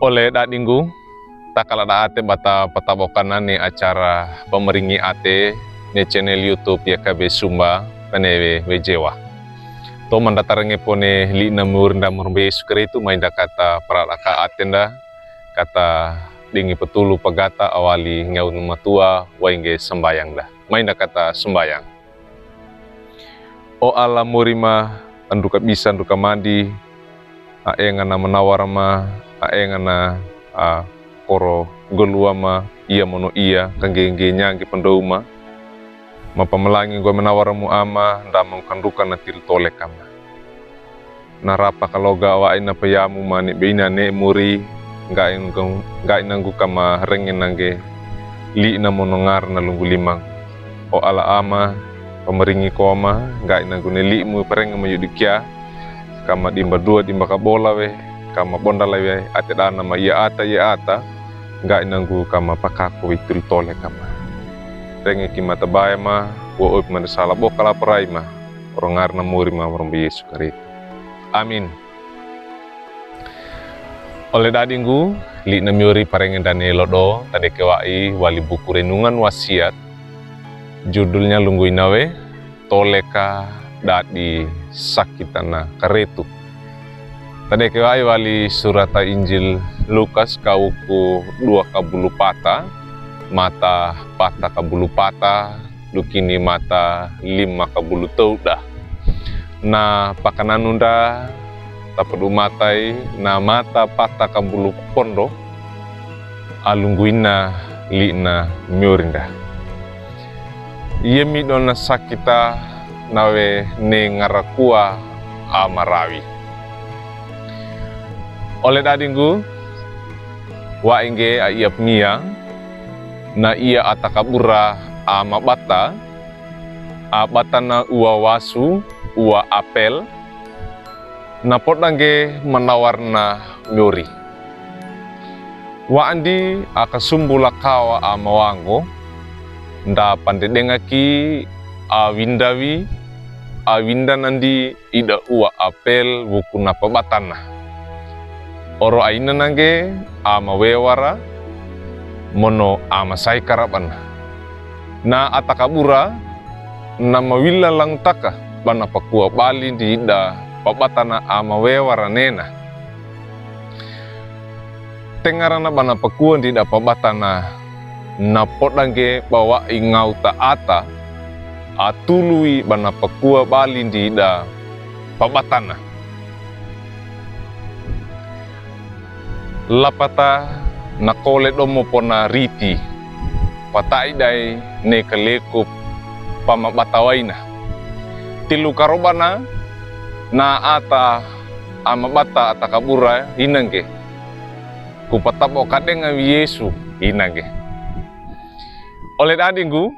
Oleh dadinggu takala da ate bata patabokan ni acara pemeringi ate ne channel YouTube YKB Sumba panewe wejewa. To mandatarange pone li namur ndamur be sukretu mainda kata paraka atenda kata dingi petulu pagata awali ngaun matua wainge sembayang dah. Mainda kata sembayang. O Allah murima anduka bisa anduka mandi aengana menawar ma aengana koro golua ma iya mono iya kangge nyangi pendouma mapamelangi gua menawaramu ama ndamang kanduka na til tole kama narapa kaloga wa ina payamu mani beina ne muri ngai nanggu kama rengin nange li na mono ngar na lunggu limang o ala ama pemeringi koma ngai nanggu ne li mu pereng ma yudikia kama dimba dua dimba kabola we kama bonda lewe ate dana ma ya ata ngai nanggu kama pakaku itul tole kama rengi kimata baya ma wo op man sala bokala prai ma orongar na muri ma orang Yesus Kristus. Amin. Oleh dadinggu li namiuri parengen dane lodo tade kewai wali buku renungan wasiat judulnya lunggu inawe toleka dadi sakitana karetu. Tade kewai wali surata Injil Lukas kauku 2 kabulu pata mata pata kabulu pata lukini mata 5 kabulu tauda na pakananunda tapedu matai na mata pata kabulu pondo alungguina lina miurinda yemi dona sakita nawe ne ngarakua amarawi. Oleh dadinggu wa inge aiap mia na ia atakabura ama bata abatana ua wasu ua apel na podange menawarna nyuri wa andi akasumbula kawa ama wango nda pandedengaki awindawi awinda nandi ida ua apel wukuna pabatana oro aina nange ama wewara mono ama sai karaban na atakabura na mawila lang taka bana pakua bali di ida pabatana ama wewara nena tengarana bana pakua di ida pabatana na podange bawa ingau taata atului bana pakua bali di ida pabatana lapata nakole domo pona riti patai dai ne kalekup pamabatawaina tilu karobana na ata amabata atakabura hinange kupatabo kadenga Yesu hinange. Oleh dadinggu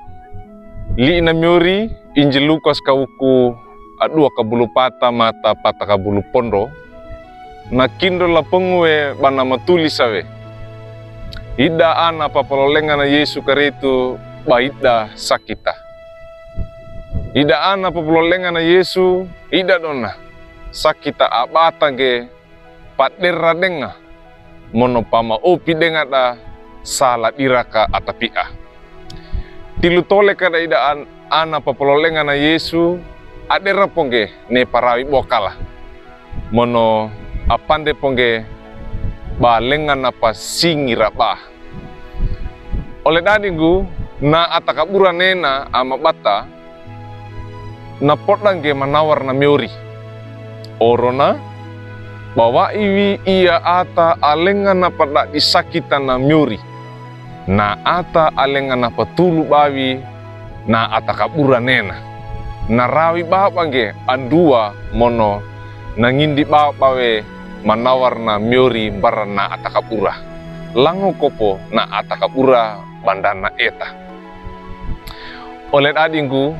li namiuri Injil Lukas kauku 2 kabulu pata mata pata kabulu pondo na kindo la pengwe bana matulisawe ida ana papalolenga na Yesu Kristus baida sakita ida ana papalolenga na Yesu ida dona sakita abata ge padera denga monopama opi denga da sala diraka atapia tilu tole kada ida ana papalolenga na Yesu adera pongge ne parawi bokala mono apande pongge balengan apa singira ba. Oleh dadinggu na atakabura nena ama bata na podang ge manawar na miuri orona bawa iwi ia ata alengan apa dak disakita na miuri na ata alengan apa tulu bawi na atakabura nena na rawi bapa ge andua mono nangindi bawe manawar na miori barana atakapura lango kopo na atakapura bandana eta. Oleh dadinggu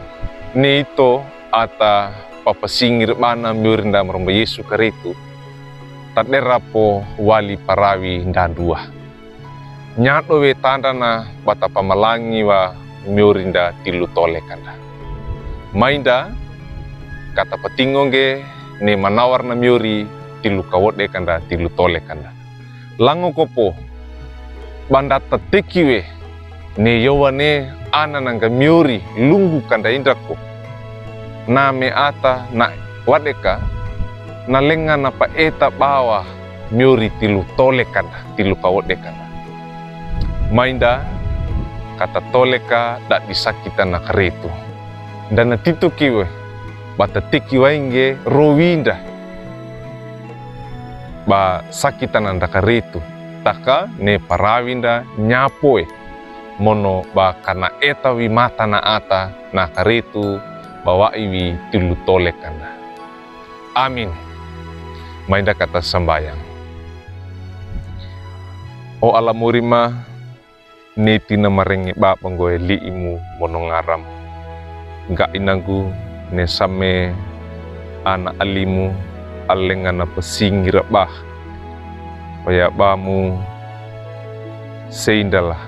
ni ito ata papasingir mana miori nda maromba Yesu Kristus taderapo wali parawi nda dua nyato we tandana bata pamalangi wa miori nda tilu tole kanda mainda kata patingongge ne manawar na miori tilu kawode kanda tilu tole kanda lango kopo banda tatekiwe ne yowane ana nanga miuri lungu kanda indrako na me ata na wadeka na lenga na pa eta bawa miuri tilu tole kanda tilu kawode kanda mainda kata toleka dak disakita na karetu dan na titu kiwe bata tiki wainge rowinda ba sakita nanda karetu taka ne parawinda nyapoe mono ba kana eta wi mata na ata na karetu bawa iwi tilu tole kanda. Amin. Mainda kata sambayang. O alamurima neti na marenge ba panggoe liimu mono ngaram ga inagu ne same ana alimu alenga na pesingira bah paya bamu seindalah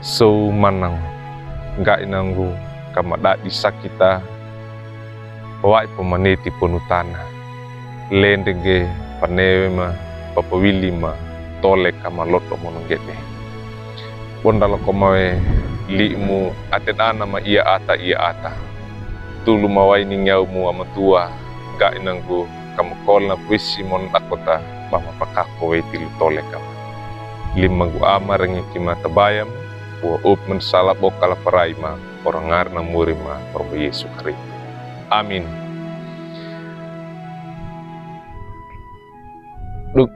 so manang ga inangu kamada disakita wai pemaneti ponutana lendenge panema papawilima tole kama loto mono gede bondalo komawe liimu atedana ma ia ata tulu mawai ningyaumu amatua ga inangu kamukol na puisi mon takota bama pakako we tilu tole kama limangu ama rengi kima tabayam buah upmen salah bokala paraima orangar na murima porbo Yesu Kristo. Amin.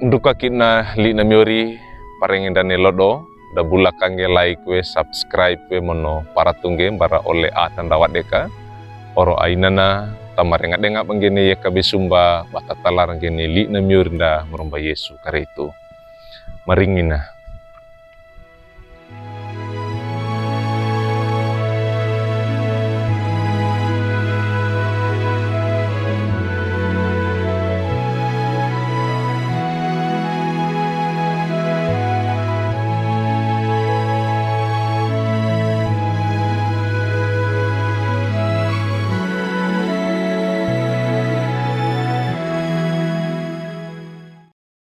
Duka kina li na miori parengin dane lodo da bulakange like we subscribe we mono para tungge bara oleh atan dawat deka oro ainana tamarenga denga bangene ya kabisumba batatalar ngene li na miurinda moromba Yesu Kristo maringina.